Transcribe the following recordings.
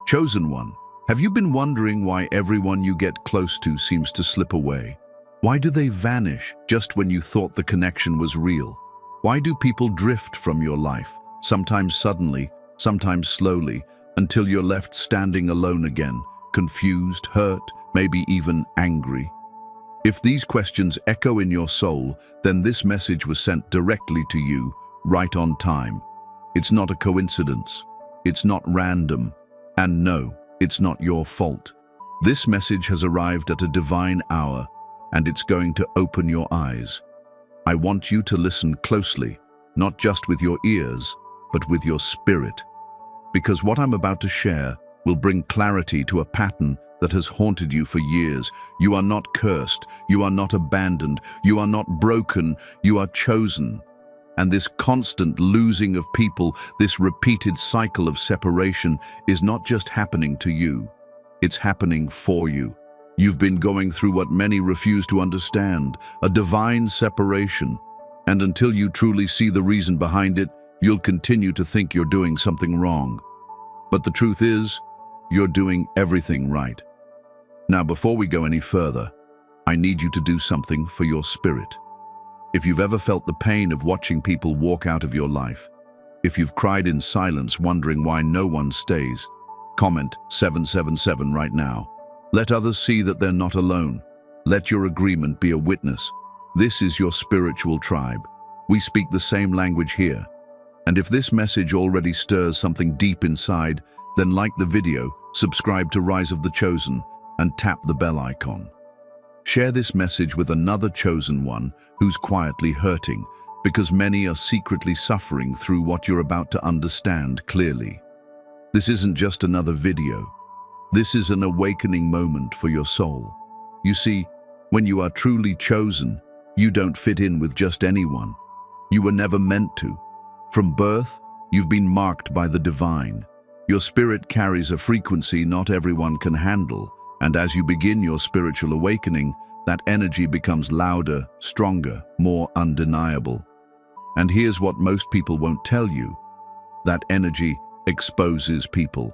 Chosen one, have you been wondering why everyone you get close to seems to slip away? Why do they vanish just when you thought the connection was real? Why do people drift from your life, sometimes suddenly, sometimes slowly, until you're left standing alone again, confused, hurt, maybe even angry? If these questions echo in your soul, then this message was sent directly to you, right on time. It's not a coincidence. It's not random. And no, it's not your fault. This message has arrived at a divine hour, and it's going to open your eyes. I want you to listen closely, not just with your ears, but with your spirit. Because what I'm about to share will bring clarity to a pattern that has haunted you for years. You are not cursed, you are not abandoned, you are not broken, you are chosen. And this constant losing of people, this repeated cycle of separation is not just happening to you, it's happening for you. You've been going through what many refuse to understand, a divine separation. And until you truly see the reason behind it, you'll continue to think you're doing something wrong. But the truth is, you're doing everything right. Now, before we go any further, I need you to do something for your spirit. If you've ever felt the pain of watching people walk out of your life, if you've cried in silence wondering why no one stays, comment 777 right now. Let others see that they're not alone. Let your agreement be a witness. This is your spiritual tribe. We speak the same language here. And if this message already stirs something deep inside, then like the video, subscribe to Rise of the Chosen, and tap the bell icon. Share this message with another chosen one who's quietly hurting, because many are secretly suffering through what you're about to understand clearly. This isn't just another video. This is an awakening moment for your soul. You see, when you are truly chosen, you don't fit in with just anyone. You were never meant to. From birth, you've been marked by the divine. Your spirit carries a frequency not everyone can handle, and as you begin your spiritual awakening, that energy becomes louder, stronger, more undeniable. And here's what most people won't tell you. That energy exposes people.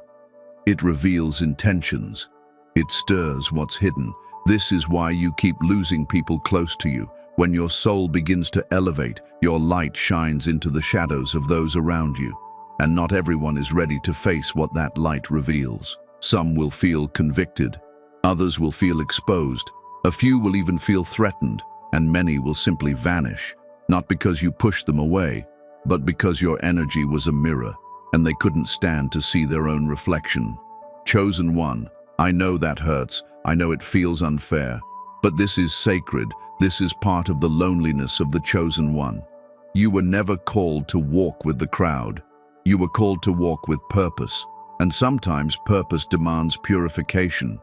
It reveals intentions. It stirs what's hidden. This is why you keep losing people close to you. When your soul begins to elevate, your light shines into the shadows of those around you. And not everyone is ready to face what that light reveals. Some will feel convicted. Others will feel exposed. A few will even feel threatened, and many will simply vanish, not because you pushed them away, but because your energy was a mirror, and they couldn't stand to see their own reflection. Chosen one, I know that hurts, I know it feels unfair, but this is sacred, this is part of the loneliness of the chosen one. You were never called to walk with the crowd. You were called to walk with purpose, and sometimes purpose demands purification.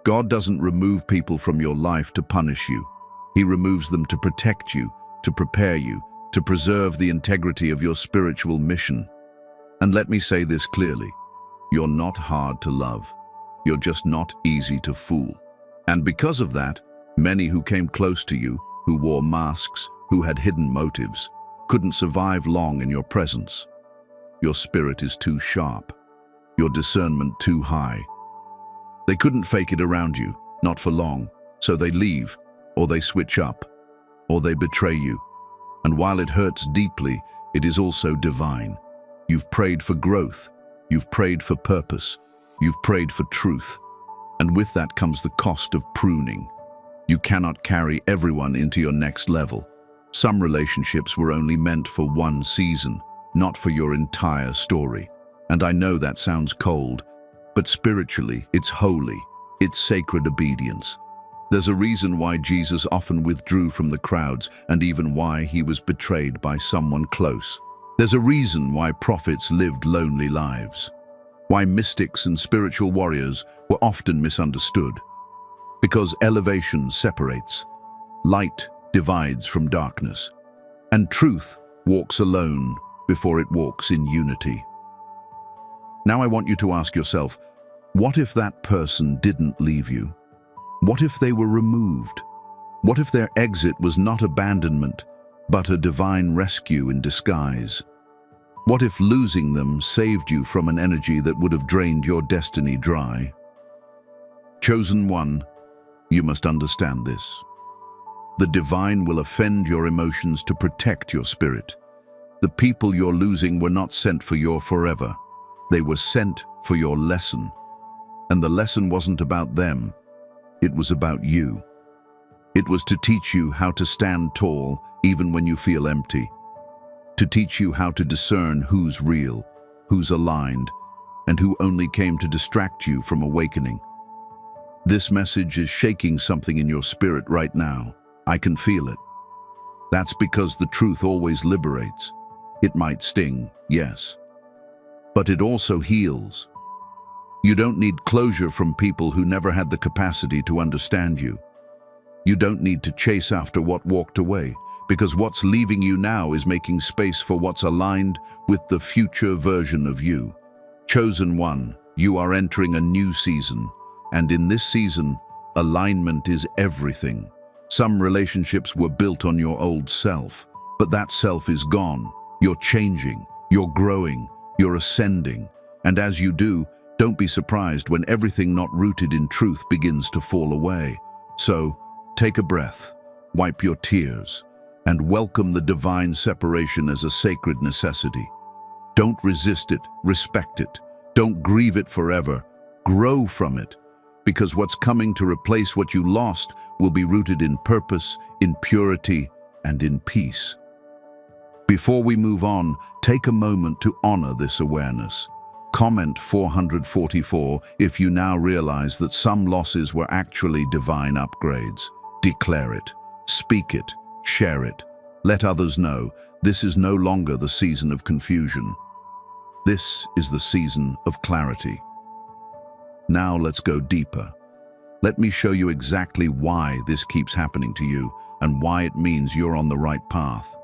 God doesn't remove people from your life to punish you. He removes them to protect you, to prepare you, to preserve the integrity of your spiritual mission. And let me say this clearly, you're not hard to love. You're just not easy to fool. And because of that, many who came close to you, who wore masks, who had hidden motives, couldn't survive long in your presence. Your spirit is too sharp, your discernment too high. They couldn't fake it around you, not for long, so they leave, or they switch up, or they betray you. And while it hurts deeply, it is also divine. You've prayed for growth, you've prayed for purpose, you've prayed for truth. And with that comes the cost of pruning. You cannot carry everyone into your next level. Some relationships were only meant for one season, not for your entire story. And I know that sounds cold, but spiritually, it's holy, it's sacred obedience. There's a reason why Jesus often withdrew from the crowds and even why he was betrayed by someone close. There's a reason why prophets lived lonely lives, why mystics and spiritual warriors were often misunderstood. Because elevation separates, light divides from darkness, and truth walks alone before it walks in unity. Now I want you to ask yourself, what if that person didn't leave you? What if they were removed? What if their exit was not abandonment, but a divine rescue in disguise? What if losing them saved you from an energy that would have drained your destiny dry? Chosen one, you must understand this. The divine will offend your emotions to protect your spirit. The people you're losing were not sent for your forever. They were sent for your lesson. And the lesson wasn't about them. It was about you. It was to teach you how to stand tall even when you feel empty. To teach you how to discern who's real, who's aligned, and who only came to distract you from awakening. This message is shaking something in your spirit right now. I can feel it. That's because the truth always liberates. It might sting, yes, but it also heals. You don't need closure from people who never had the capacity to understand you. You don't need to chase after what walked away, because what's leaving you now is making space for what's aligned with the future version of you. Chosen one, you are entering a new season, and in this season, alignment is everything. Some relationships were built on your old self, but that self is gone. You're changing, you're growing, you're ascending, and as you do, don't be surprised when everything not rooted in truth begins to fall away. So, take a breath, wipe your tears, and welcome the divine separation as a sacred necessity. Don't resist it, respect it. Don't grieve it forever, grow from it. Because what's coming to replace what you lost will be rooted in purpose, in purity, and in peace. Before we move on, take a moment to honor this awareness. Comment 444 if you now realize that some losses were actually divine upgrades. Declare it, speak it, share it. Let others know this is no longer the season of confusion. This is the season of clarity. Now let's go deeper. Let me show you exactly why this keeps happening to you and why it means you're on the right path.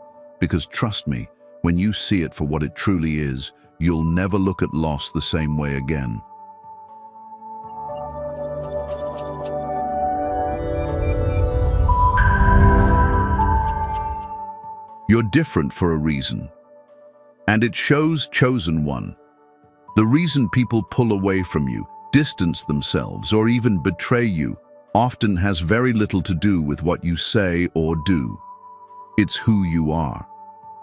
Because trust me, when you see it for what it truly is, you'll never look at loss the same way again. You're different for a reason. And it shows, chosen one. The reason people pull away from you, distance themselves, or even betray you often has very little to do with what you say or do. It's who you are.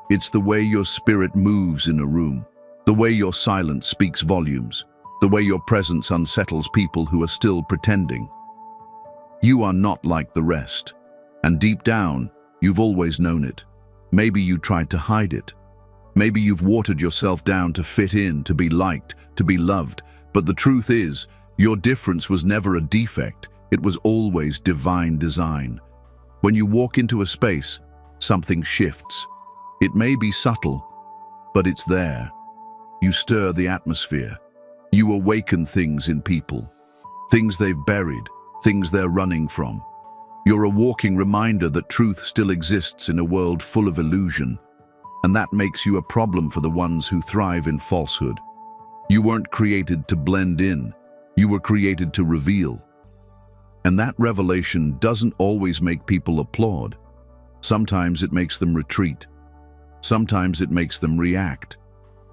It's the way your spirit moves in a room, the way your silence speaks volumes, the way your presence unsettles people who are still pretending. You are not like the rest, and deep down, you've always known it. Maybe you tried to hide it. Maybe you've watered yourself down to fit in, to be liked, to be loved. But the truth is, your difference was never a defect. It was always divine design. When you walk into a space, something shifts. It may be subtle, but it's there. You stir the atmosphere. You awaken things in people. Things they've buried, things they're running from. You're a walking reminder that truth still exists in a world full of illusion. And that makes you a problem for the ones who thrive in falsehood. You weren't created to blend in. You were created to reveal. And that revelation doesn't always make people applaud. Sometimes it makes them retreat. Sometimes it makes them react.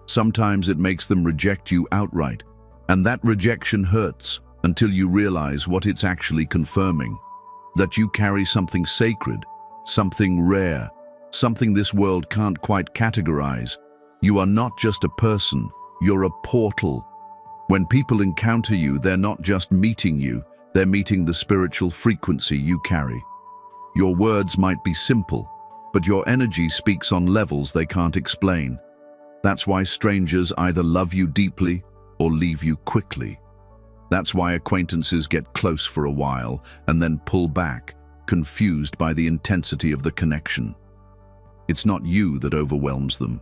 Sometimes it makes them reject you outright. And that rejection hurts until you realize what it's actually confirming. That you carry something sacred, something rare, something this world can't quite categorize. You are not just a person, you're a portal. When people encounter you, they're not just meeting you, they're meeting the spiritual frequency you carry. Your words might be simple, but your energy speaks on levels they can't explain. That's why strangers either love you deeply or leave you quickly. That's why acquaintances get close for a while and then pull back, confused by the intensity of the connection. It's not you that overwhelms them.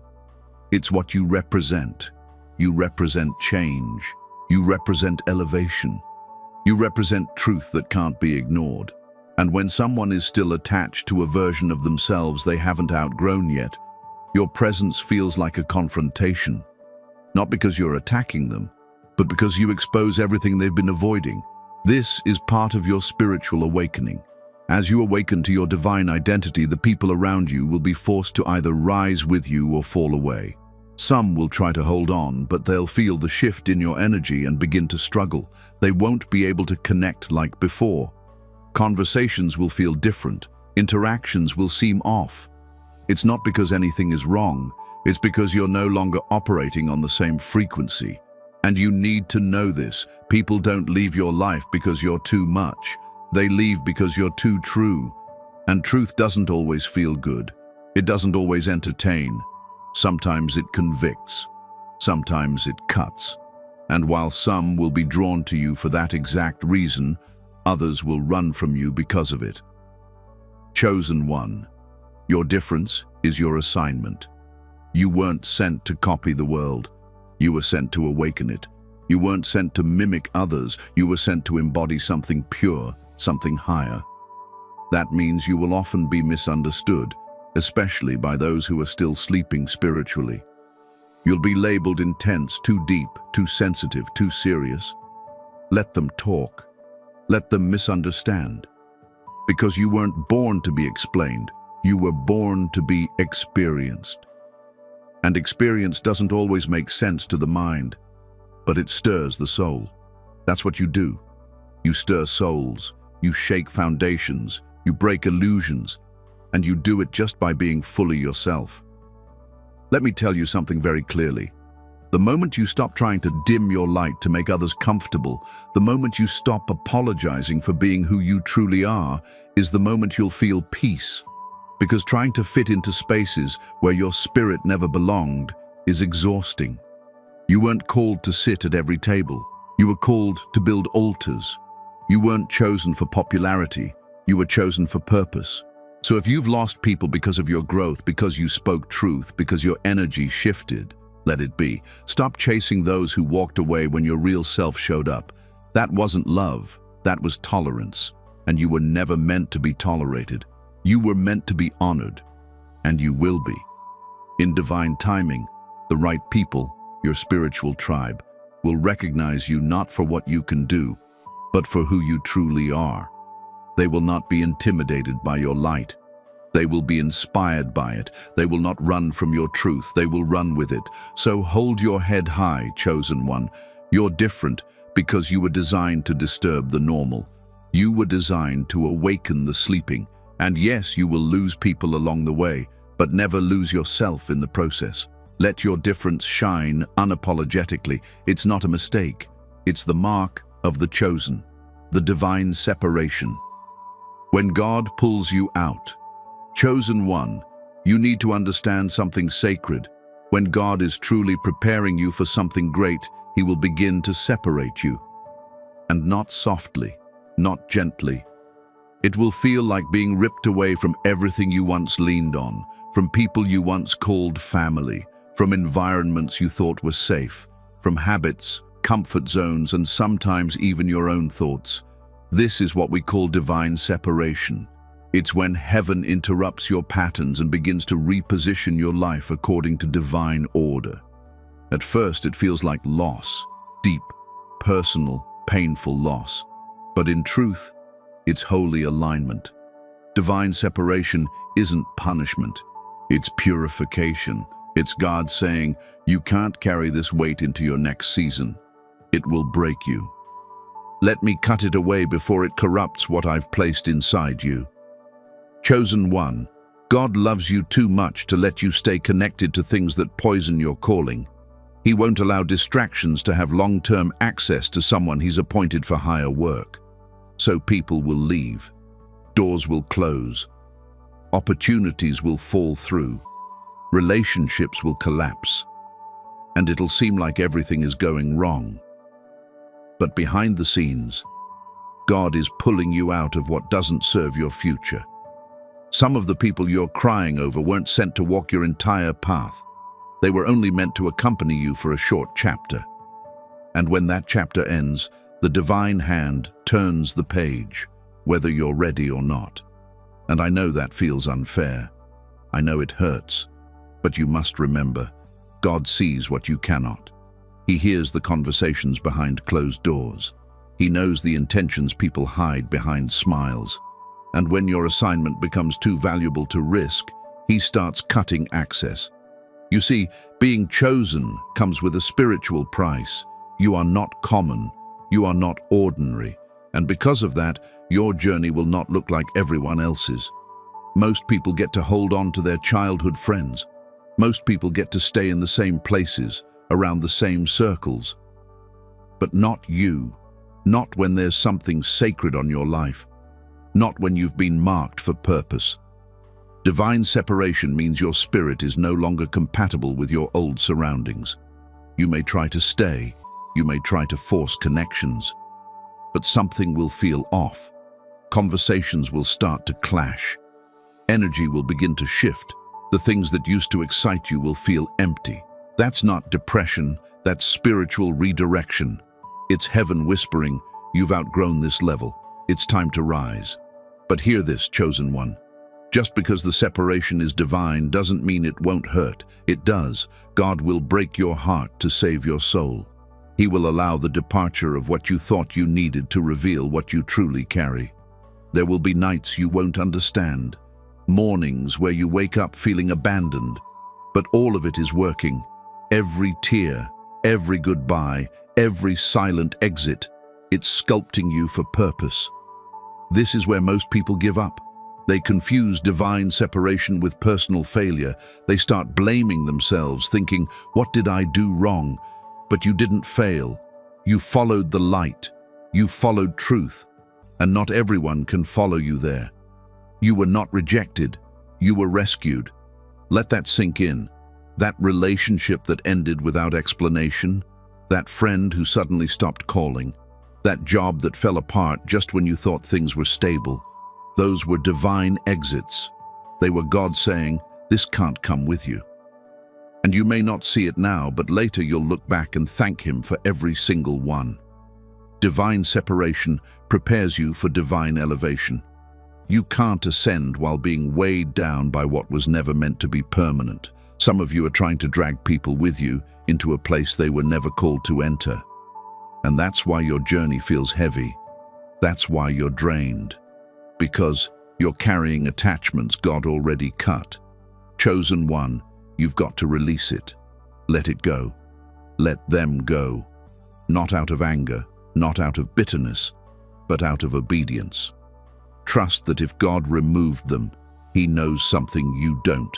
It's what you represent. You represent change. You represent elevation. You represent truth that can't be ignored. And when someone is still attached to a version of themselves they haven't outgrown yet, your presence feels like a confrontation. Not because you're attacking them, but because you expose everything they've been avoiding. This is part of your spiritual awakening. As you awaken to your divine identity, the people around you will be forced to either rise with you or fall away. Some will try to hold on, but they'll feel the shift in your energy and begin to struggle. They won't be able to connect like before. Conversations will feel different. Interactions will seem off. It's not because anything is wrong. It's because you're no longer operating on the same frequency. And you need to know this. People don't leave your life because you're too much. They leave because you're too true. And truth doesn't always feel good. It doesn't always entertain. Sometimes it convicts. Sometimes it cuts. And while some will be drawn to you for that exact reason, others will run from you because of it. Chosen one. Your difference is your assignment. You weren't sent to copy the world. You were sent to awaken it. You weren't sent to mimic others. You were sent to embody something pure, something higher. That means you will often be misunderstood, especially by those who are still sleeping spiritually. You'll be labeled intense, too deep, too sensitive, too serious. Let them talk. Let them misunderstand. Because you weren't born to be explained. You were born to be experienced. And experience doesn't always make sense to the mind, but it stirs the soul. That's what you do. You stir souls, you shake foundations, you break illusions, and you do it just by being fully yourself. Let me tell you something very clearly. The moment you stop trying to dim your light to make others comfortable, the moment you stop apologizing for being who you truly are, is the moment you'll feel peace. Because trying to fit into spaces where your spirit never belonged is exhausting. You weren't called to sit at every table. You were called to build altars. You weren't chosen for popularity. You were chosen for purpose. So if you've lost people because of your growth, because you spoke truth, because your energy shifted, let it be. Stop chasing those who walked away when your real self showed up. That wasn't love. That was tolerance. And you were never meant to be tolerated. You were meant to be honored, and you will be. In divine timing, the right people, your spiritual tribe, will recognize you not for what you can do, but for who you truly are. They will not be intimidated by your light. They will be inspired by it. They will not run from your truth. They will run with it. So hold your head high, chosen one. You're different because you were designed to disturb the normal. You were designed to awaken the sleeping. And yes, you will lose people along the way, but never lose yourself in the process. Let your difference shine unapologetically. It's not a mistake. It's the mark of the chosen, the divine separation. When God pulls you out, chosen one, you need to understand something sacred. When God is truly preparing you for something great, He will begin to separate you. And not softly, not gently. It will feel like being ripped away from everything you once leaned on, from people you once called family, from environments you thought were safe, from habits, comfort zones, and sometimes even your own thoughts. This is what we call divine separation. It's when heaven interrupts your patterns and begins to reposition your life according to divine order. At first, it feels like loss, deep, personal, painful loss. But in truth, it's holy alignment. Divine separation isn't punishment. It's purification. It's God saying, you can't carry this weight into your next season. It will break you. Let me cut it away before it corrupts what I've placed inside you. Chosen one, God loves you too much to let you stay connected to things that poison your calling. He won't allow distractions to have long-term access to someone He's appointed for higher work. So people will leave, doors will close, opportunities will fall through, relationships will collapse, and it'll seem like everything is going wrong. But behind the scenes, God is pulling you out of what doesn't serve your future. Some of the people you're crying over weren't sent to walk your entire path. They were only meant to accompany you for a short chapter. And when that chapter ends, the divine hand turns the page, whether you're ready or not. And I know that feels unfair. I know it hurts. But you must remember, God sees what you cannot. He hears the conversations behind closed doors. He knows the intentions people hide behind smiles. And when your assignment becomes too valuable to risk, He starts cutting access. You see, being chosen comes with a spiritual price. You are not common, you are not ordinary, and because of that, your journey will not look like everyone else's. Most people get to hold on to their childhood friends. Most people get to stay in the same places, around the same circles. But not you. Not when there's something sacred on your life. Not when you've been marked for purpose. Divine separation means your spirit is no longer compatible with your old surroundings. You may try to stay, you may try to force connections, but something will feel off. Conversations will start to clash. Energy will begin to shift. The things that used to excite you will feel empty. That's not depression, that's spiritual redirection. It's heaven whispering, you've outgrown this level. It's time to rise. But hear this, chosen one. Just because the separation is divine doesn't mean it won't hurt. It does. God will break your heart to save your soul. He will allow the departure of what you thought you needed to reveal what you truly carry. There will be nights you won't understand. Mornings where you wake up feeling abandoned. But all of it is working. Every tear, every goodbye, every silent exit, it's sculpting you for purpose. This is where most people give up. They confuse divine separation with personal failure. They start blaming themselves, thinking, what did I do wrong? But you didn't fail. You followed the light. You followed truth. And not everyone can follow you there. You were not rejected. You were rescued. Let that sink in. That relationship that ended without explanation, that friend who suddenly stopped calling, that job that fell apart just when you thought things were stable. Those were divine exits. They were God saying, this can't come with you. And you may not see it now, but later you'll look back and thank Him for every single one. Divine separation prepares you for divine elevation. You can't ascend while being weighed down by what was never meant to be permanent. Some of you are trying to drag people with you into a place they were never called to enter. And that's why your journey feels heavy. That's why you're drained. Because you're carrying attachments God already cut. Chosen one, you've got to release it. Let it go. Let them go. Not out of anger, not out of bitterness, but out of obedience. Trust that if God removed them, He knows something you don't.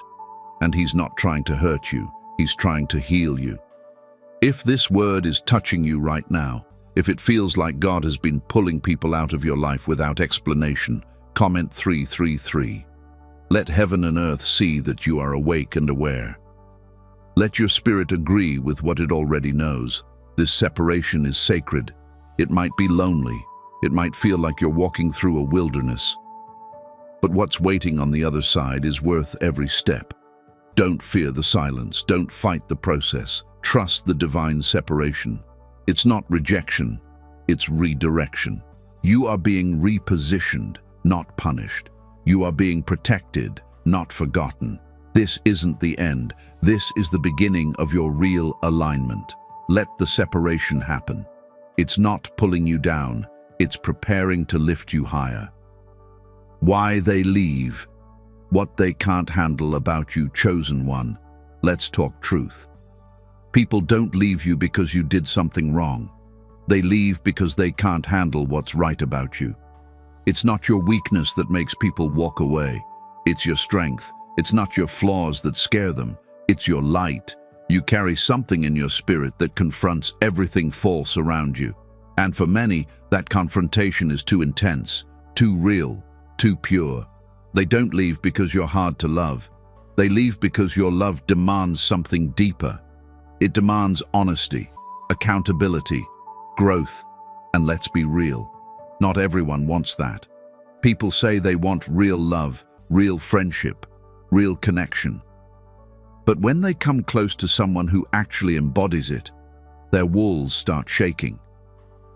And He's not trying to hurt you, He's trying to heal you. If this word is touching you right now, if it feels like God has been pulling people out of your life without explanation, comment 333. Let heaven and earth see that you are awake and aware. Let your spirit agree with what it already knows. This separation is sacred. It might be lonely. It might feel like you're walking through a wilderness. But what's waiting on the other side is worth every step. Don't fear the silence. Don't fight the process. Trust the divine separation. It's not rejection, it's redirection. You are being repositioned, not punished. You are being protected, not forgotten. This isn't the end. This is the beginning of your real alignment. Let the separation happen. It's not pulling you down, it's preparing to lift you higher. Why they leave, what they can't handle about you, chosen one. Let's talk truth. People don't leave you because you did something wrong. They leave because they can't handle what's right about you. It's not your weakness that makes people walk away. It's your strength. It's not your flaws that scare them. It's your light. You carry something in your spirit that confronts everything false around you. And for many, that confrontation is too intense, too real, too pure. They don't leave because you're hard to love. They leave because your love demands something deeper. It demands honesty, accountability, growth, and let's be real. Not everyone wants that. People say they want real love, real friendship, real connection. But when they come close to someone who actually embodies it, their walls start shaking.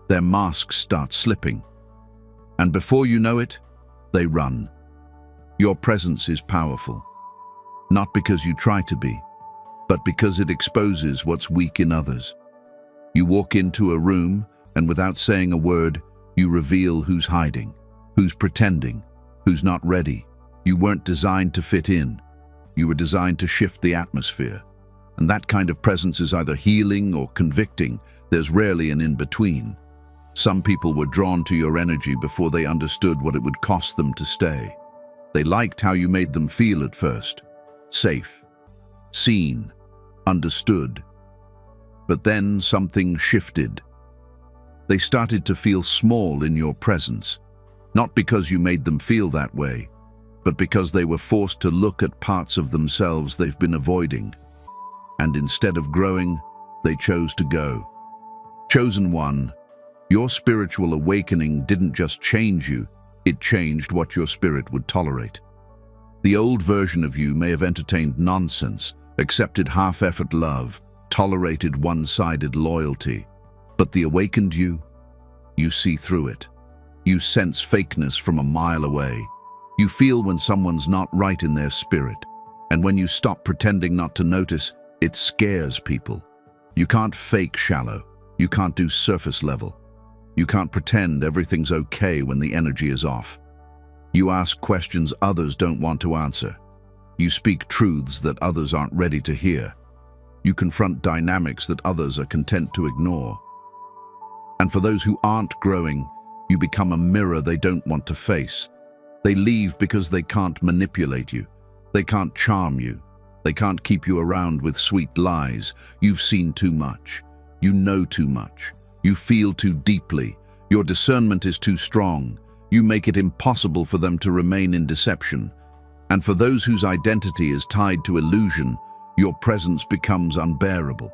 Their masks start slipping. And before you know it, they run. Your presence is powerful. Not because you try to be, but because it exposes what's weak in others. You walk into a room, and without saying a word, you reveal who's hiding, who's pretending, who's not ready. You weren't designed to fit in. You were designed to shift the atmosphere. And that kind of presence is either healing or convicting. There's rarely an in-between. Some people were drawn to your energy before they understood what it would cost them to stay. They liked how you made them feel at first. Safe, seen, understood. But then something shifted. They started to feel small in your presence, not because you made them feel that way, but because they were forced to look at parts of themselves they've been avoiding. And instead of growing, they chose to go. Chosen one, your spiritual awakening didn't just change you, it changed what your spirit would tolerate. The old version of you may have entertained nonsense, accepted half-effort love, tolerated one-sided loyalty, but the awakened you see through it. You sense fakeness from a mile away. You feel when someone's not right in their spirit. And when you stop pretending not to notice, it scares people. You can't fake shallow. You can't do surface level. You can't pretend everything's okay when the energy is off. You ask questions others don't want to answer. You speak truths that others aren't ready to hear. You confront dynamics that others are content to ignore. And for those who aren't growing, you become a mirror they don't want to face. They leave because they can't manipulate you. They can't charm you. They can't keep you around with sweet lies. You've seen too much. You know too much. You feel too deeply. Your discernment is too strong. You make it impossible for them to remain in deception. And for those whose identity is tied to illusion, your presence becomes unbearable.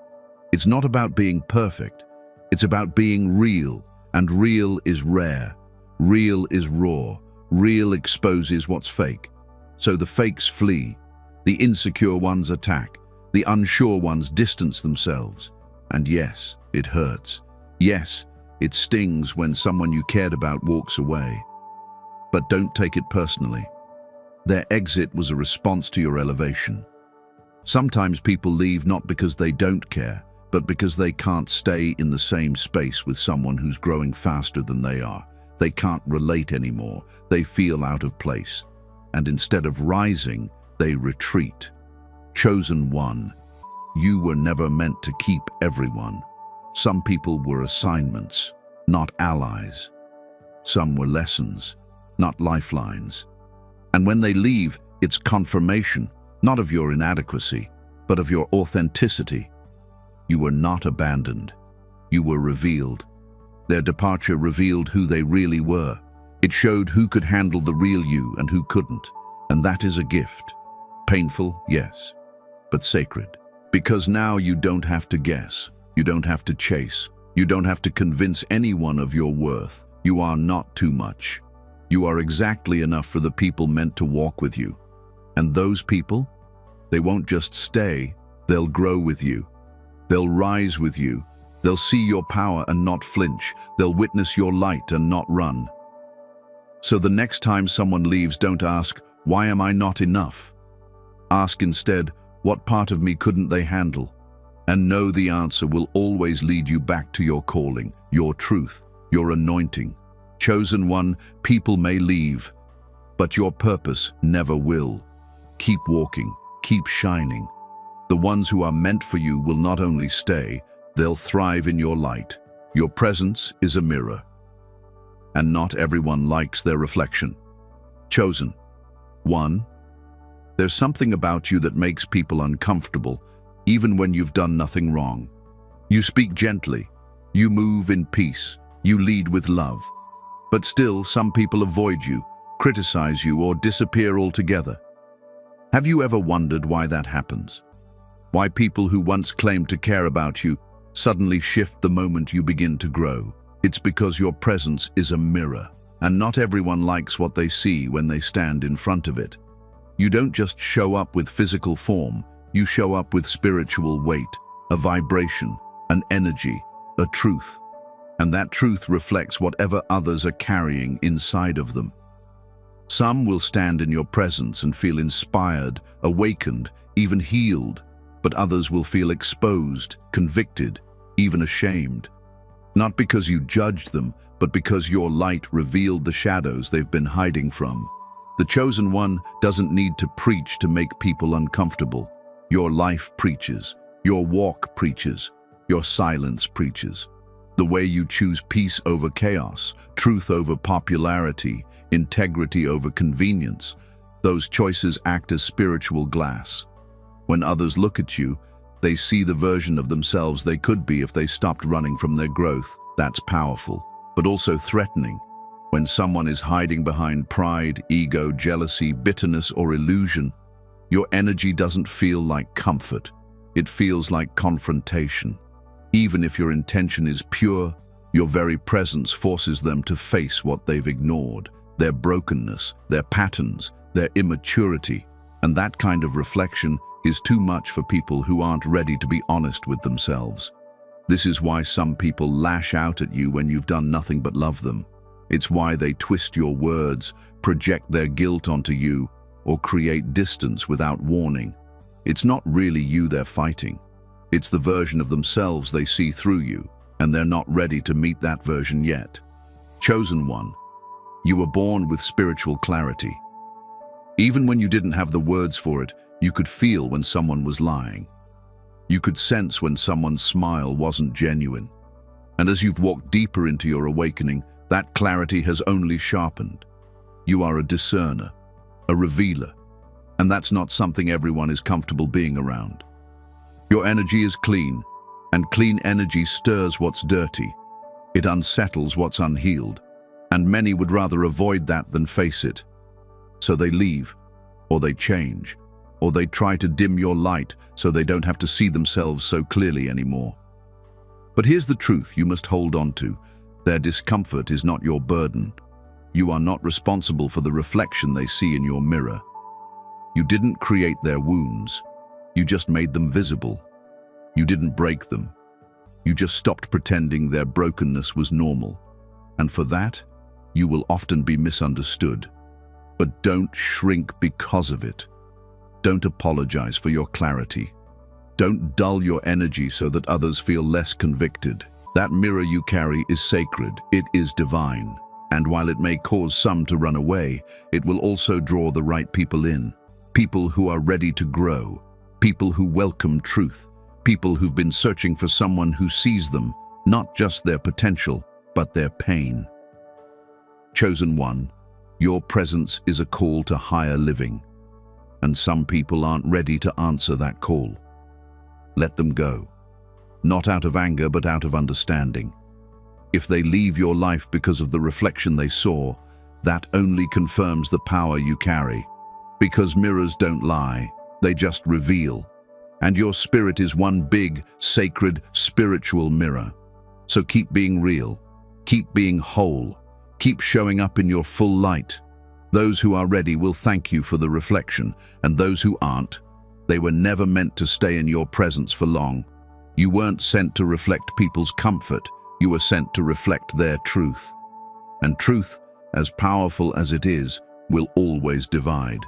It's not about being perfect. It's about being real, and real is rare. Real is raw. Real exposes what's fake. So the fakes flee. The insecure ones attack. The unsure ones distance themselves. And yes, it hurts. Yes, it stings when someone you cared about walks away. But don't take it personally. Their exit was a response to your elevation. Sometimes people leave not because they don't care, but because they can't stay in the same space with someone who's growing faster than they are. They can't relate anymore. They feel out of place. And instead of rising, they retreat. Chosen one, you were never meant to keep everyone. Some people were assignments, not allies. Some were lessons, not lifelines. And when they leave, it's confirmation, not of your inadequacy, but of your authenticity. You were not abandoned. You were revealed. Their departure revealed who they really were. It showed who could handle the real you and who couldn't. And that is a gift. Painful, yes, but sacred. Because now you don't have to guess. You don't have to chase. You don't have to convince anyone of your worth. You are not too much. You are exactly enough for the people meant to walk with you. And those people, they won't just stay, they'll grow with you. They'll rise with you. They'll see your power and not flinch. They'll witness your light and not run. So the next time someone leaves, don't ask, why am I not enough? Ask instead, what part of me couldn't they handle? And know the answer will always lead you back to your calling, your truth, your anointing. Chosen one, people may leave, but your purpose never will. Keep walking, keep shining. The ones who are meant for you will not only stay, they'll thrive in your light. Your presence is a mirror. And not everyone likes their reflection. Chosen one, there's something about you that makes people uncomfortable, even when you've done nothing wrong. You speak gently, you move in peace, you lead with love. But still, some people avoid you, criticize you, or disappear altogether. Have you ever wondered why that happens? Why people who once claimed to care about you suddenly shift the moment you begin to grow? It's because your presence is a mirror, and not everyone likes what they see when they stand in front of it. You don't just show up with physical form, you show up with spiritual weight, a vibration, an energy, a truth. And that truth reflects whatever others are carrying inside of them. Some will stand in your presence and feel inspired, awakened, even healed, but others will feel exposed, convicted, even ashamed. Not because you judged them, but because your light revealed the shadows they've been hiding from. The chosen one doesn't need to preach to make people uncomfortable. Your life preaches. Your walk preaches. Your silence preaches. The way you choose peace over chaos, truth over popularity, integrity over convenience, those choices act as spiritual glass. When others look at you, they see the version of themselves they could be if they stopped running from their growth. That's powerful, but also threatening. When someone is hiding behind pride, ego, jealousy, bitterness, or illusion, your energy doesn't feel like comfort. It feels like confrontation. Even if your intention is pure, your very presence forces them to face what they've ignored, their brokenness, their patterns, their immaturity. And that kind of reflection is too much for people who aren't ready to be honest with themselves. This is why some people lash out at you when you've done nothing but love them. It's why they twist your words, project their guilt onto you, or create distance without warning. It's not really you they're fighting. It's the version of themselves they see through you, and they're not ready to meet that version yet. Chosen one, you were born with spiritual clarity. Even when you didn't have the words for it, you could feel when someone was lying. You could sense when someone's smile wasn't genuine. And as you've walked deeper into your awakening, that clarity has only sharpened. You are a discerner, a revealer, and that's not something everyone is comfortable being around. Your energy is clean, and clean energy stirs what's dirty. It unsettles what's unhealed, and many would rather avoid that than face it. So they leave, or they change, or they try to dim your light so they don't have to see themselves so clearly anymore. But here's the truth you must hold on to. Their discomfort is not your burden. You are not responsible for the reflection they see in your mirror. You didn't create their wounds. You just made them visible. You didn't break them. You just stopped pretending their brokenness was normal. And for that, you will often be misunderstood. But don't shrink because of it. Don't apologize for your clarity. Don't dull your energy so that others feel less convicted. That mirror you carry is sacred, it is divine. And while it may cause some to run away, it will also draw the right people in. People who are ready to grow. People who welcome truth. People who've been searching for someone who sees them, not just their potential, but their pain. Chosen one, your presence is a call to higher living. And some people aren't ready to answer that call. Let them go. Not out of anger, but out of understanding. If they leave your life because of the reflection they saw, that only confirms the power you carry. Because mirrors don't lie, they just reveal. And your spirit is one big, sacred, spiritual mirror. So keep being real. Keep being whole. Keep showing up in your full light. Those who are ready will thank you for the reflection, and those who aren't, they were never meant to stay in your presence for long. You weren't sent to reflect people's comfort, you were sent to reflect their truth. And truth, as powerful as it is, will always divide.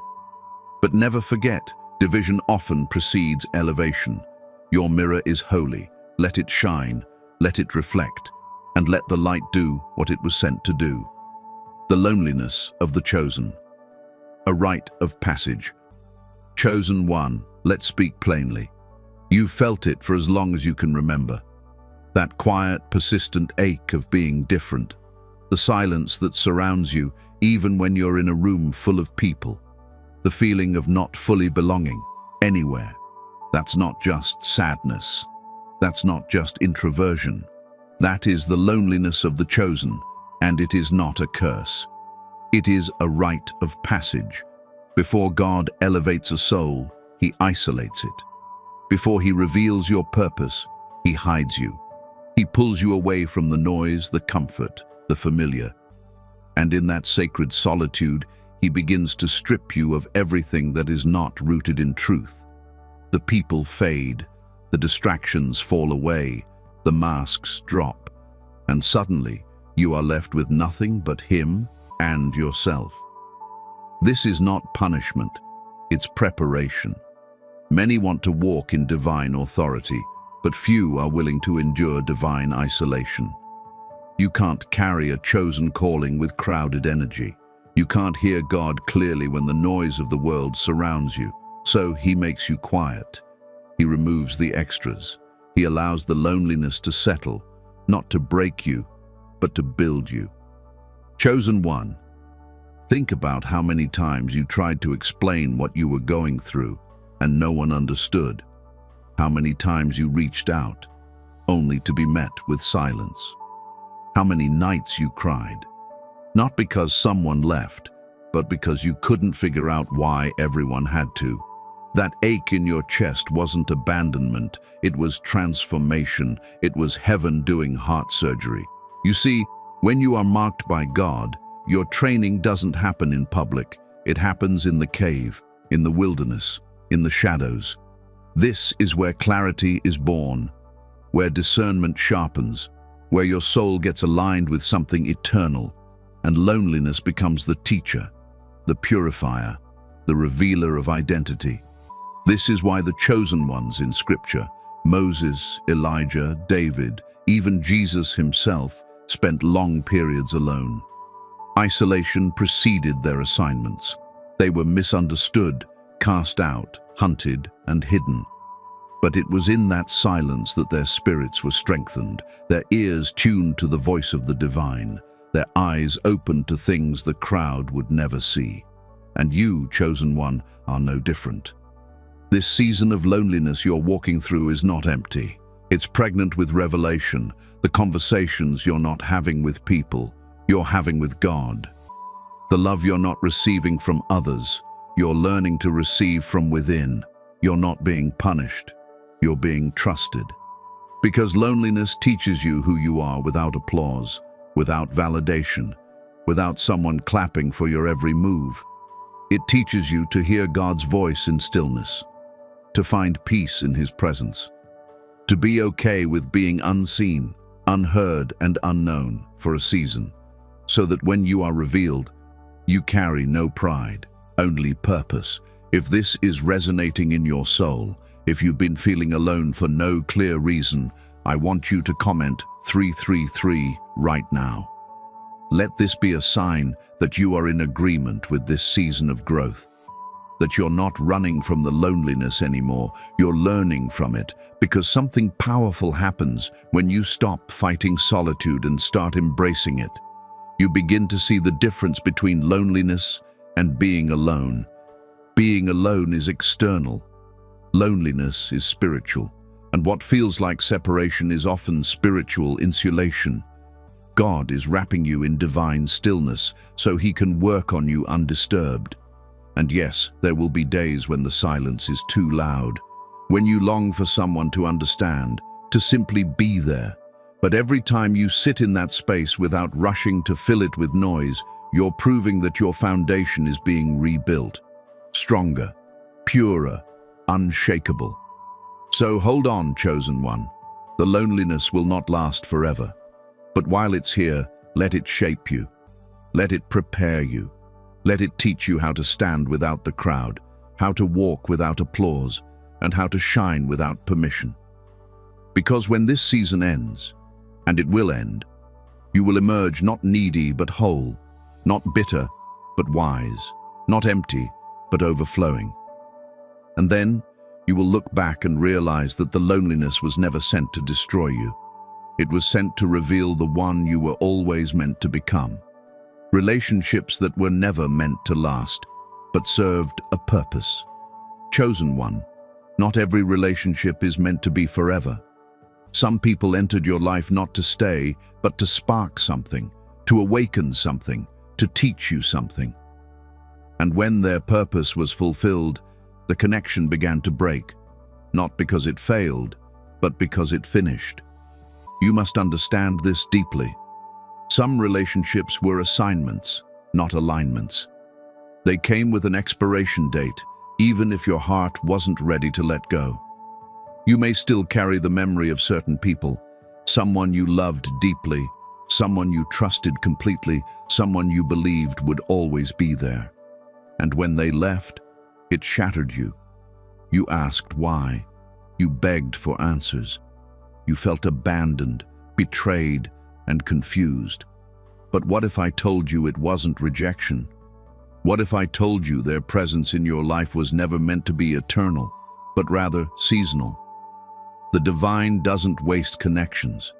But never forget, division often precedes elevation. Your mirror is holy, let it shine, let it reflect, and let the light do what it was sent to do. The loneliness of the chosen. A rite of passage. Chosen one, let's speak plainly. You've felt it for as long as you can remember. That quiet, persistent ache of being different. The silence that surrounds you even when you're in a room full of people. The feeling of not fully belonging anywhere. That's not just sadness. That's not just introversion. That is the loneliness of the chosen, and it is not a curse. It is a rite of passage. Before God elevates a soul, He isolates it. Before He reveals your purpose, He hides you. He pulls you away from the noise, the comfort, the familiar. And in that sacred solitude, He begins to strip you of everything that is not rooted in truth. The people fade, the distractions fall away, the masks drop, and suddenly you are left with nothing but Him and yourself. This is not punishment, it's preparation. Many want to walk in divine authority, but few are willing to endure divine isolation. You can't carry a chosen calling with crowded energy. You can't hear God clearly when the noise of the world surrounds you, so He makes you quiet. He removes the extras. He allows the loneliness to settle, not to break you, but to build you. Chosen one, think about how many times you tried to explain what you were going through and no one understood. How many times you reached out, only to be met with silence. How many nights you cried, not because someone left, but because you couldn't figure out why everyone had to. That ache in your chest wasn't abandonment, it was transformation. It was heaven doing heart surgery. You see, when you are marked by God, your training doesn't happen in public. It happens in the cave, in the wilderness, in the shadows. This is where clarity is born, where discernment sharpens, where your soul gets aligned with something eternal, and loneliness becomes the teacher, the purifier, the revealer of identity. This is why the chosen ones in Scripture, Moses, Elijah, David, even Jesus himself, spent long periods alone. Isolation preceded their assignments. They were misunderstood, cast out, hunted, and hidden. But it was in that silence that their spirits were strengthened, their ears tuned to the voice of the divine, their eyes opened to things the crowd would never see. And you, chosen one, are no different. This season of loneliness you're walking through is not empty. It's pregnant with revelation, the conversations you're not having with people, you're having with God. The love you're not receiving from others, you're learning to receive from within. You're not being punished, you're being trusted. Because loneliness teaches you who you are without applause, without validation, without someone clapping for your every move. It teaches you to hear God's voice in stillness, to find peace in His presence, to be okay with being unseen, unheard, and unknown for a season, so that when you are revealed, you carry no pride, only purpose. If this is resonating in your soul, if you've been feeling alone for no clear reason, I want you to comment 333 right now. Let this be a sign that you are in agreement with this season of growth, that you're not running from the loneliness anymore, you're learning from it, because something powerful happens when you stop fighting solitude and start embracing it. You begin to see the difference between loneliness and being alone. Being alone is external. Loneliness is spiritual, and what feels like separation is often spiritual insulation. God is wrapping you in divine stillness so He can work on you undisturbed. And yes, there will be days when the silence is too loud, when you long for someone to understand, to simply be there. But every time you sit in that space without rushing to fill it with noise, you're proving that your foundation is being rebuilt. Stronger, purer, unshakable. So hold on, chosen one. The loneliness will not last forever. But while it's here, let it shape you. Let it prepare you. Let it teach you how to stand without the crowd, how to walk without applause, and how to shine without permission. Because when this season ends, and it will end, you will emerge not needy but whole, not bitter but wise, not empty but overflowing. And then you will look back and realize that the loneliness was never sent to destroy you. It was sent to reveal the one you were always meant to become. Relationships that were never meant to last, but served a purpose. Chosen one. Not every relationship is meant to be forever. Some people entered your life not to stay, but to spark something, to awaken something, to teach you something. And when their purpose was fulfilled, the connection began to break, not because it failed, but because it finished. You must understand this deeply. Some relationships were assignments, not alignments. They came with an expiration date, even if your heart wasn't ready to let go. You may still carry the memory of certain people, someone you loved deeply, someone you trusted completely, someone you believed would always be there. And when they left, it shattered you. You asked why. You begged for answers. You felt abandoned, betrayed, and confused. But what if I told you it wasn't rejection? What if I told you their presence in your life was never meant to be eternal? but rather seasonal. The divine doesn't waste connections.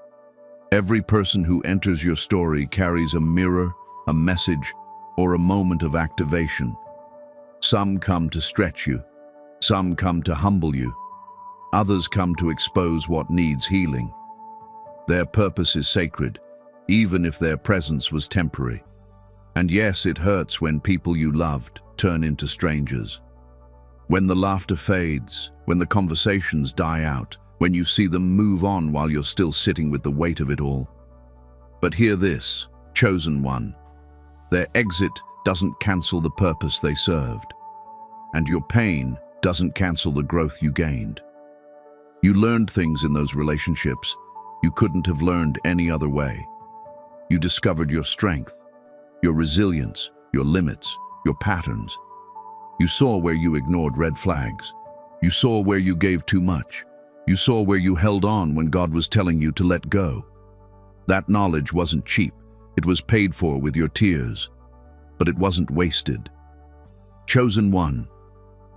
Every person who enters your story carries a mirror, a message, or a moment of activation. Some come to stretch you. Some come to humble you. Others come to expose what needs healing. Their purpose is sacred, even if their presence was temporary. And yes, it hurts when people you loved turn into strangers. When the laughter fades, when the conversations die out, when you see them move on while you're still sitting with the weight of it all. But hear this, chosen one. Their exit doesn't cancel the purpose they served. And your pain doesn't cancel the growth you gained. You learned things in those relationships you couldn't have learned any other way. You discovered your strength, your resilience, your limits, your patterns. You saw where you ignored red flags. You saw where you gave too much. You saw where you held on when God was telling you to let go. That knowledge wasn't cheap. It was paid for with your tears. But it wasn't wasted. Chosen one.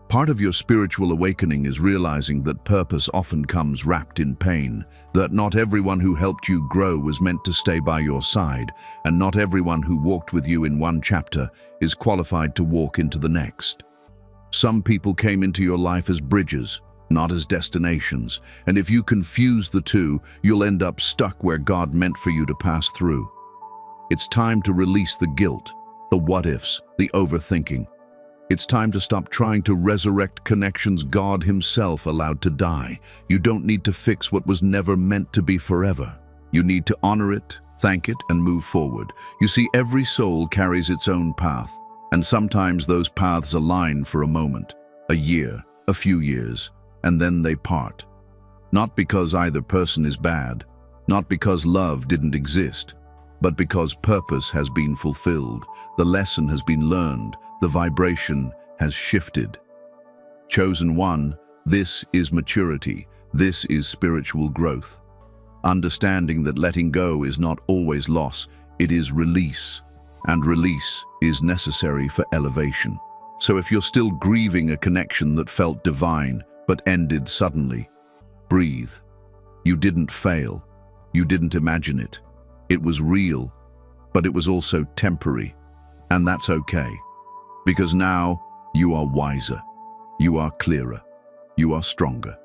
Part of your spiritual awakening is realizing that purpose often comes wrapped in pain, that not everyone who helped you grow was meant to stay by your side, and not everyone who walked with you in one chapter is qualified to walk into the next. Some people came into your life as bridges, not as destinations, and if you confuse the two, you'll end up stuck where God meant for you to pass through. It's time to release the guilt, the what-ifs, the overthinking. It's time to stop trying to resurrect connections God Himself allowed to die. You don't need to fix what was never meant to be forever. You need to honor it, thank it, and move forward. You see, every soul carries its own path, and sometimes those paths align for a moment, a year, a few years, and then they part. Not because either person is bad, not because love didn't exist, but because purpose has been fulfilled, the lesson has been learned, the vibration has shifted. Chosen one, this is maturity. This is spiritual growth. Understanding that letting go is not always loss, it is release. And release is necessary for elevation. So if you're still grieving a connection that felt divine but ended suddenly, breathe. You didn't fail. You didn't imagine it. It was real, but it was also temporary. And that's okay. Because now you are wiser, you are clearer, you are stronger.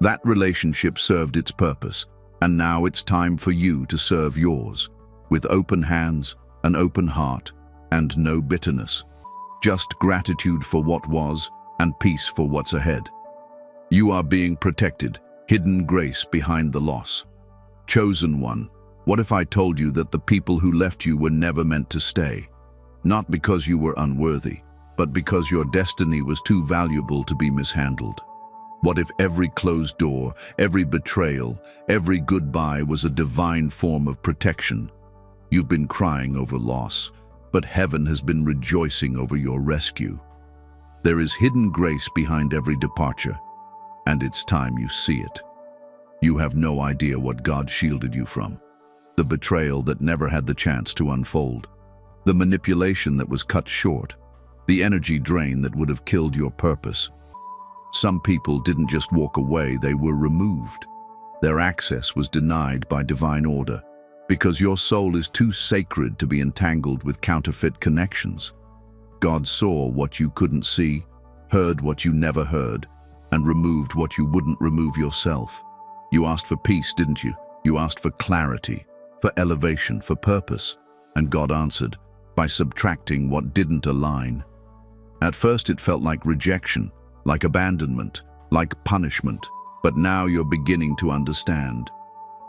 That relationship served its purpose, and now it's time for you to serve yours, with open hands, an open heart, and no bitterness. Just gratitude for what was, and peace for what's ahead. You are being protected, hidden grace behind the loss. Chosen one, what if I told you that the people who left you were never meant to stay? Not because you were unworthy, but because your destiny was too valuable to be mishandled. What if every closed door, every betrayal, every goodbye was a divine form of protection? You've been crying over loss, but heaven has been rejoicing over your rescue. There is hidden grace behind every departure, and it's time you see it. You have no idea what God shielded you from. The betrayal that never had the chance to unfold. The manipulation that was cut short, the energy drain that would have killed your purpose. Some people didn't just walk away, they were removed. Their access was denied by divine order, because your soul is too sacred to be entangled with counterfeit connections. God saw what you couldn't see, heard what you never heard, and removed what you wouldn't remove yourself. You asked for peace, didn't you? You asked for clarity, for elevation, for purpose, and God answered by subtracting what didn't align. At first it felt like rejection, like abandonment, like punishment, but now you're beginning to understand.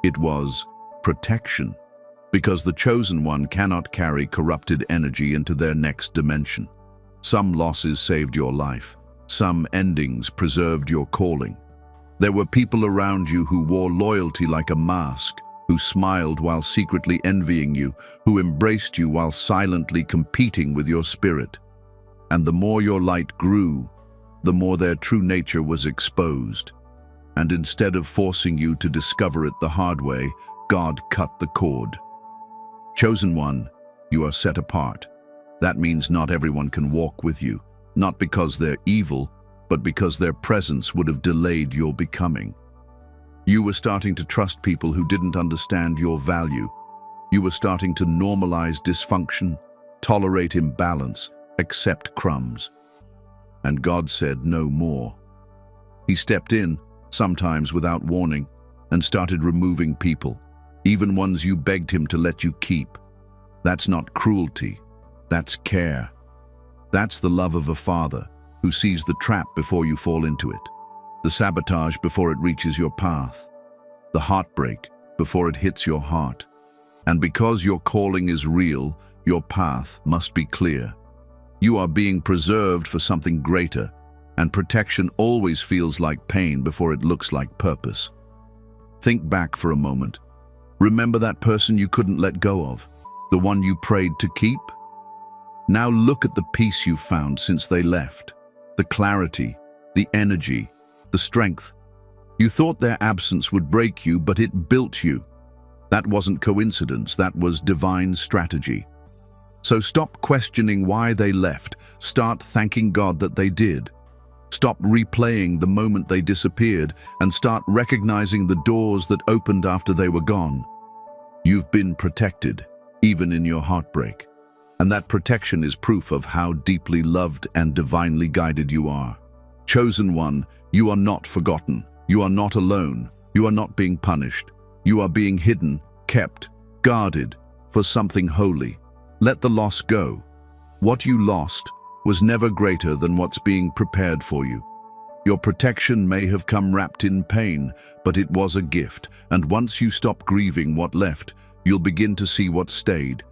It was protection, because the chosen one cannot carry corrupted energy into their next dimension. Some losses saved your life, some endings preserved your calling. There were people around you who wore loyalty like a mask, who smiled while secretly envying you, who embraced you while silently competing with your spirit. And the more your light grew, the more their true nature was exposed. And instead of forcing you to discover it the hard way, God cut the cord. Chosen one, you are set apart. That means not everyone can walk with you, not because they're evil, but because their presence would have delayed your becoming. You were starting to trust people who didn't understand your value. You were starting to normalize dysfunction, tolerate imbalance, accept crumbs. And God said no more. He stepped in, sometimes without warning, and started removing people, even ones you begged him to let you keep. That's not cruelty, that's care. That's the love of a father who sees the trap before you fall into it, the sabotage before it reaches your path, the heartbreak before it hits your heart. And because your calling is real, your path must be clear. You are being preserved for something greater, and protection always feels like pain before it looks like purpose. Think back for a moment. Remember that person you couldn't let go of, the one you prayed to keep? Now look at the peace you've found since they left, the clarity, the energy, the strength. You thought their absence would break you, but it built you. That wasn't coincidence, that was divine strategy. So stop questioning why they left. Start thanking God that they did. Stop replaying the moment they disappeared and start recognizing the doors that opened after they were gone. You've been protected, even in your heartbreak. And that protection is proof of how deeply loved and divinely guided you are. Chosen one, you are not forgotten. You are not alone. You are not being punished. You are being hidden, kept, guarded for something holy. Let the loss go. What you lost was never greater than what's being prepared for you. Your protection may have come wrapped in pain, but it was a gift, and once you stop grieving what left, you'll begin to see what stayed.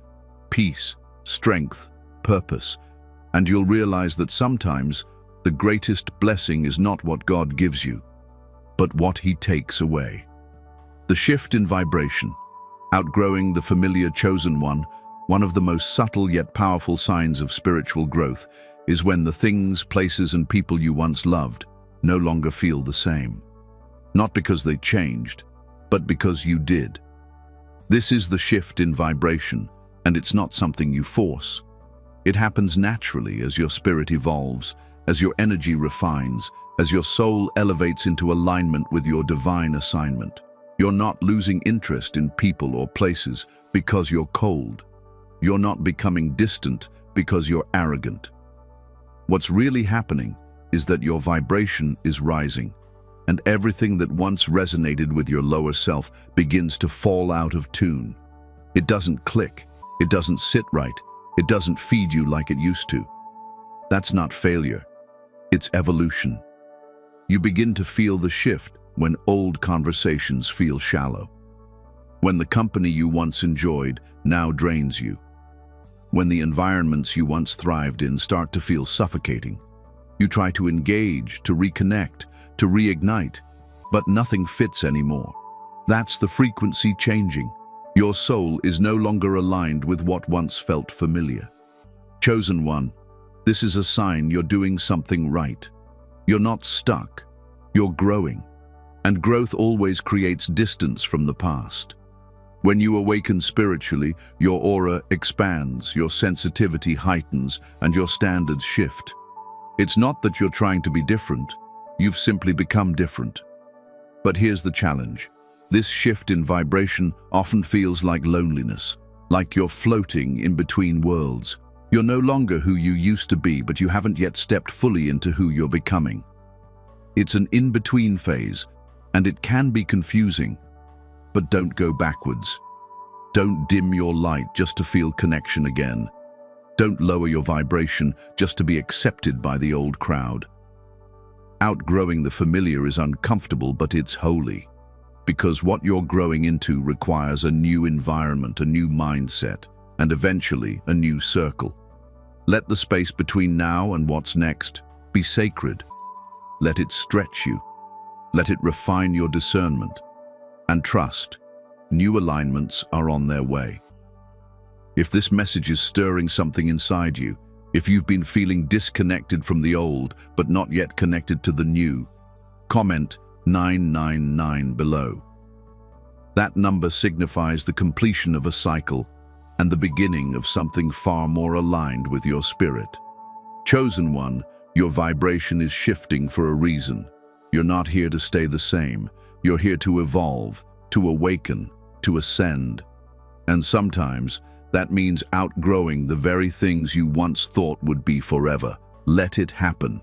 Peace, strength, purpose, and you'll realize that sometimes the greatest blessing is not what God gives you, but what He takes away. The shift in vibration, outgrowing the familiar chosen one of the most subtle yet powerful signs of spiritual growth is when the things, places, and people you once loved no longer feel the same. Not because they changed, but because you did. This is the shift in vibration, and it's not something you force. It happens naturally as your spirit evolves, as your energy refines, as your soul elevates into alignment with your divine assignment. You're not losing interest in people or places because you're cold. You're not becoming distant because you're arrogant. What's really happening is that your vibration is rising, and everything that once resonated with your lower self begins to fall out of tune. It doesn't click, it doesn't sit right, it doesn't feed you like it used to. That's not failure, it's evolution. You begin to feel the shift when old conversations feel shallow, when the company you once enjoyed now drains you, when the environments you once thrived in start to feel suffocating. You try to engage, to reconnect, to reignite, but nothing fits anymore. That's the frequency changing. Your soul is no longer aligned with what once felt familiar. Chosen one, this is a sign you're doing something right. You're not stuck, you're growing. And growth always creates distance from the past. When you awaken spiritually, your aura expands, your sensitivity heightens, and your standards shift. It's not that you're trying to be different, you've simply become different. But here's the challenge. This shift in vibration often feels like loneliness, like you're floating in between worlds. You're no longer who you used to be, but you haven't yet stepped fully into who you're becoming. It's an in-between phase, and it can be confusing. But don't go backwards. Don't dim your light just to feel connection again. Don't lower your vibration just to be accepted by the old crowd. Outgrowing the familiar is uncomfortable, but it's holy. Because what you're growing into requires a new environment, a new mindset, and eventually a new circle. Let the space between now and what's next be sacred. Let it stretch you. Let it refine your discernment. And trust, new alignments are on their way. If this message is stirring something inside you, if you've been feeling disconnected from the old but not yet connected to the new, comment 999 below. That number signifies the completion of a cycle and the beginning of something far more aligned with your spirit. Chosen one, Your vibration is shifting for a reason. You're not here to stay the same. You're here to evolve, to awaken, to ascend. And sometimes that means outgrowing the very things you once thought would be forever. Let it happen.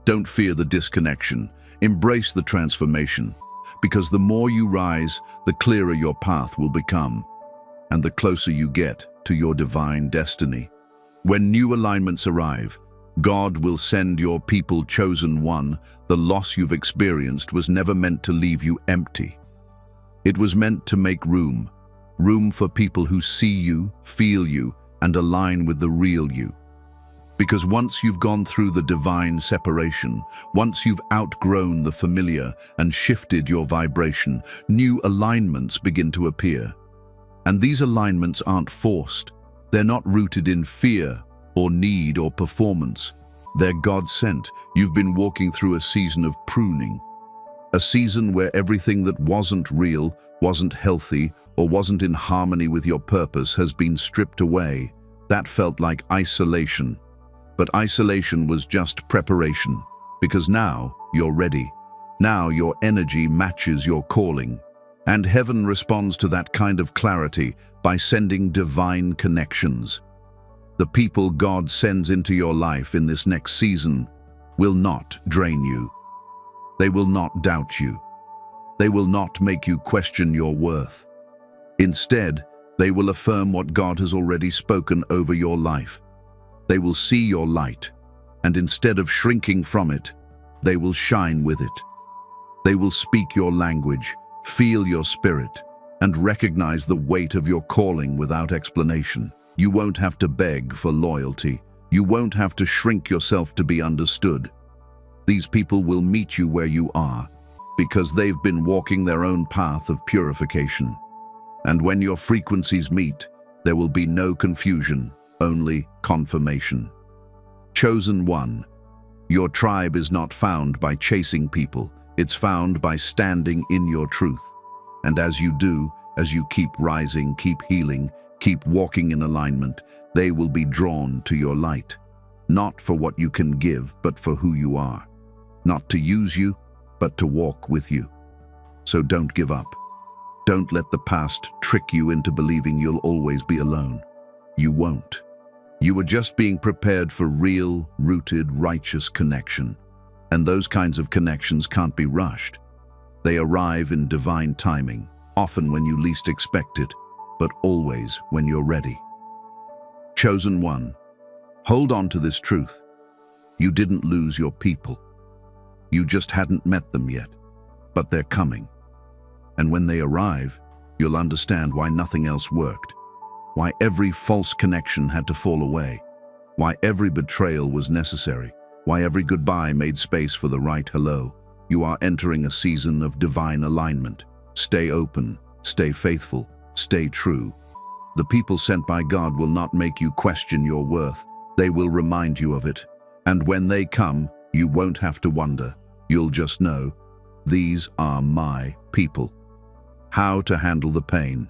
Don't fear the disconnection. Embrace the transformation. Because the more you rise, the clearer your path will become, and the closer you get to your divine destiny. When new alignments arrive, God will send your people chosen one. The loss you've experienced was never meant to leave you empty. It was meant to make room for people who see you, feel you, and align with the real you. Because once you've gone through the divine separation, once you've outgrown the familiar and shifted your vibration, new alignments begin to appear. And these alignments aren't forced. They're not rooted in fear or need or performance. They're God-sent. You've been walking through a season of pruning, a season where everything that wasn't real, wasn't healthy, or wasn't in harmony with your purpose has been stripped away. That felt like isolation. But isolation was just preparation, because now you're ready. Now your energy matches your calling. And heaven responds to that kind of clarity by sending divine connections. The people God sends into your life in this next season will not drain you. They will not doubt you. They will not make you question your worth. Instead, they will affirm what God has already spoken over your life. They will see your light, and instead of shrinking from it, they will shine with it. They will speak your language, feel your spirit, and recognize the weight of your calling without explanation. You won't have to beg for loyalty. You won't have to shrink yourself to be understood. These people will meet you where you are, because they've been walking their own path of purification. And when your frequencies meet, there will be no confusion, only confirmation. Chosen one. Your tribe is not found by chasing people. It's found by standing in your truth. And as you do, as you keep rising, keep healing, keep walking in alignment, they will be drawn to your light. Not for what you can give, but for who you are. Not to use you, but to walk with you. So don't give up. Don't let the past trick you into believing you'll always be alone. You won't. You are just being prepared for real, rooted, righteous connection. And those kinds of connections can't be rushed. They arrive in divine timing, often when you least expect it, but always when you're ready. Chosen one. Hold on to this truth. You didn't lose your people. You just hadn't met them yet, but they're coming. And when they arrive, you'll understand why nothing else worked. Why every false connection had to fall away, why every betrayal was necessary, why every goodbye made space for the right hello. You are entering a season of divine alignment. Stay open, stay faithful, stay true. The people sent by God will not make you question your worth. They will remind you of it. And when they come, you won't have to wonder. You'll just know, these are my people. How to handle the pain.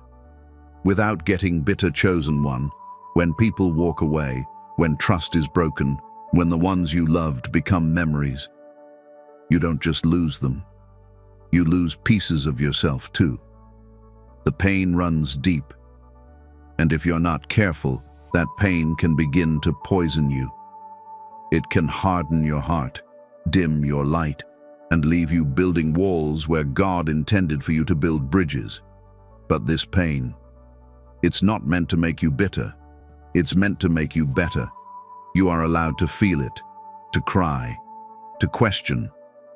Without getting bitter, chosen one, when people walk away, when trust is broken, when the ones you loved become memories, you don't just lose them. You lose pieces of yourself too. The pain runs deep, and if you're not careful, that pain can begin to poison you. It can harden your heart, dim your light, and leave you building walls where God intended for you to build bridges. But this pain, it's not meant to make you bitter. It's meant to make you better. You are allowed to feel it, to cry, to question,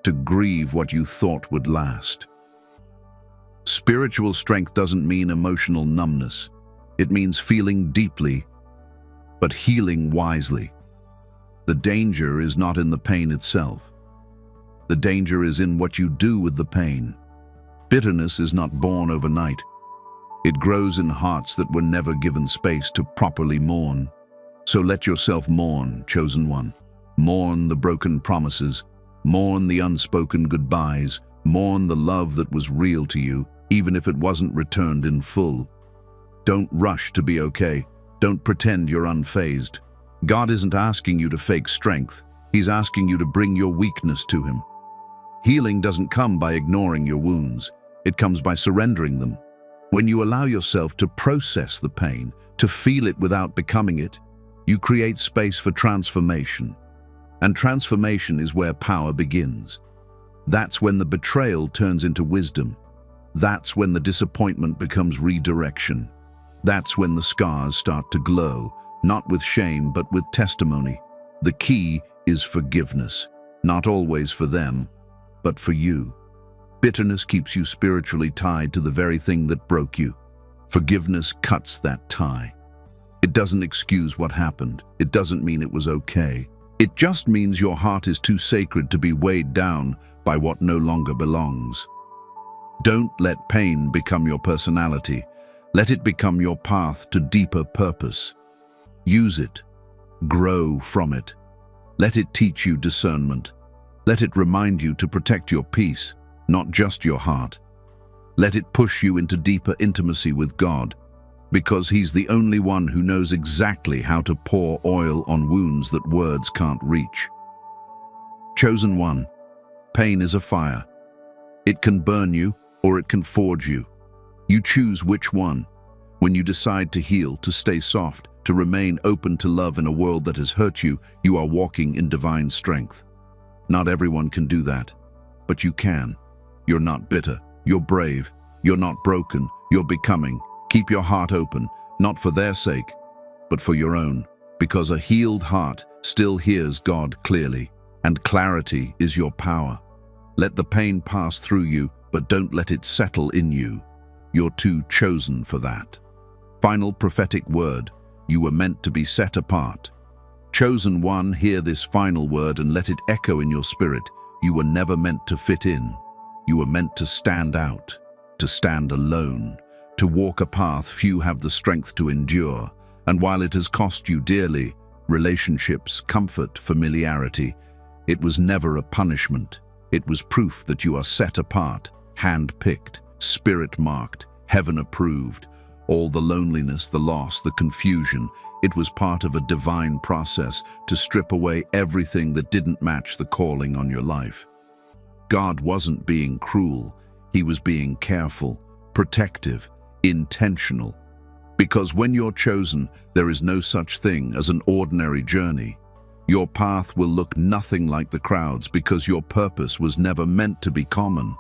to grieve what you thought would last. Spiritual strength doesn't mean emotional numbness. It means feeling deeply, but healing wisely. The danger is not in the pain itself. The danger is in what you do with the pain. Bitterness is not born overnight. It grows in hearts that were never given space to properly mourn. So let yourself mourn, chosen one. Mourn the broken promises. Mourn the unspoken goodbyes. Mourn the love that was real to you, even if it wasn't returned in full. Don't rush to be okay. Don't pretend you're unfazed. God isn't asking you to fake strength. He's asking you to bring your weakness to him. Healing doesn't come by ignoring your wounds. It comes by surrendering them. When you allow yourself to process the pain, to feel it without becoming it, you create space for transformation. And transformation is where power begins. That's when the betrayal turns into wisdom. That's when the disappointment becomes redirection. That's when the scars start to glow, not with shame, but with testimony. The key is forgiveness, not always for them, but for you. Bitterness keeps you spiritually tied to the very thing that broke you. Forgiveness cuts that tie. It doesn't excuse what happened. It doesn't mean it was okay. It just means your heart is too sacred to be weighed down by what no longer belongs. Don't let pain become your personality. Let it become your path to deeper purpose. Use it. Grow from it. Let it teach you discernment. Let it remind you to protect your peace, not just your heart. Let it push you into deeper intimacy with God, because He's the only one who knows exactly how to pour oil on wounds that words can't reach. Chosen one, pain is a fire. It can burn you or it can forge you. You choose which one. When you decide to heal, to stay soft, to remain open to love in a world that has hurt you, you are walking in divine strength. Not everyone can do that, but you can. You're not bitter, you're brave, you're not broken, you're becoming. Keep your heart open, not for their sake, but for your own, because a healed heart still hears God clearly, and clarity is your power. Let the pain pass through you, but don't let it settle in you. You're too chosen for that. Final prophetic word, you were meant to be set apart. Chosen one, hear this final word and let it echo in your spirit. You were never meant to fit in. You were meant to stand out, to stand alone, to walk a path few have the strength to endure. And while it has cost you dearly, relationships, comfort, familiarity, it was never a punishment. It was proof that you are set apart, hand-picked, spirit-marked, heaven-approved. All the loneliness, the loss, the confusion, it was part of a divine process to strip away everything that didn't match the calling on your life. God wasn't being cruel. He was being careful, protective, intentional. Because when you're chosen, there is no such thing as an ordinary journey. Your path will look nothing like the crowd's because your purpose was never meant to be common.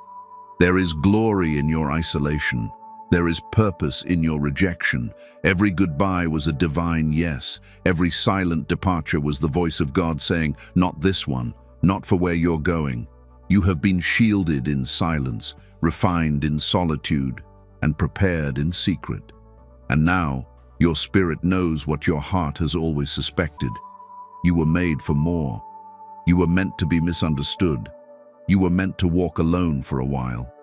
There is glory in your isolation. There is purpose in your rejection. Every goodbye was a divine yes. Every silent departure was the voice of God saying, not this one, not for where you're going. You have been shielded in silence, refined in solitude, and prepared in secret. And now, your spirit knows what your heart has always suspected. You were made for more. You were meant to be misunderstood. You were meant to walk alone for a while.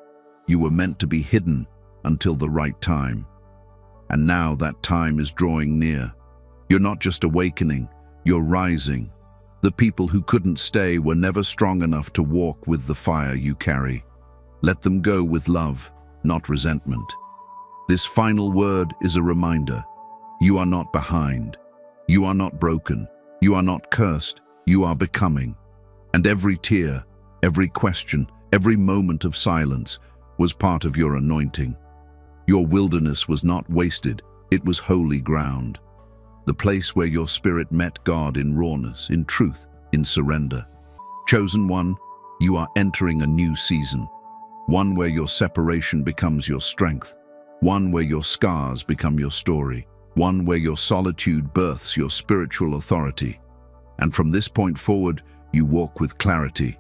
You were meant to be hidden until the right time. And now that time is drawing near. You're not just awakening, you're rising. The people who couldn't stay were never strong enough to walk with the fire you carry. Let them go with love, not resentment. This final word is a reminder. You are not behind. You are not broken. You are not cursed. You are becoming. And every tear, every question, every moment of silence was part of your anointing. Your wilderness was not wasted. It was holy ground. The place where your spirit met God in rawness, in truth, in surrender. Chosen one, you are entering a new season. One where your separation becomes your strength. One where your scars become your story. One where your solitude births your spiritual authority. And from this point forward, you walk with clarity.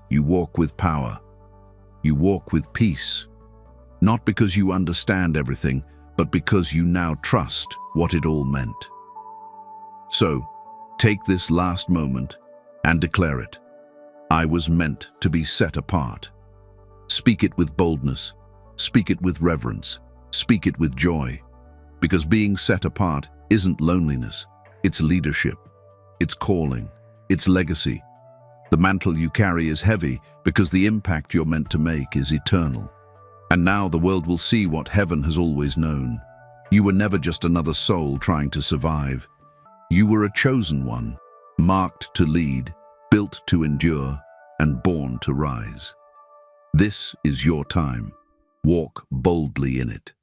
You walk with power. You walk with peace. Not because you understand everything, but because you now trust what it all meant. So, take this last moment and declare it. I was meant to be set apart. Speak it with boldness. Speak it with reverence. Speak it with joy. Because being set apart isn't loneliness. It's leadership. It's calling. It's legacy. The mantle you carry is heavy because the impact you're meant to make is eternal. And now the world will see what heaven has always known. You were never just another soul trying to survive. You were a chosen one, marked to lead, built to endure and born to rise. This is your time. Walk boldly in it.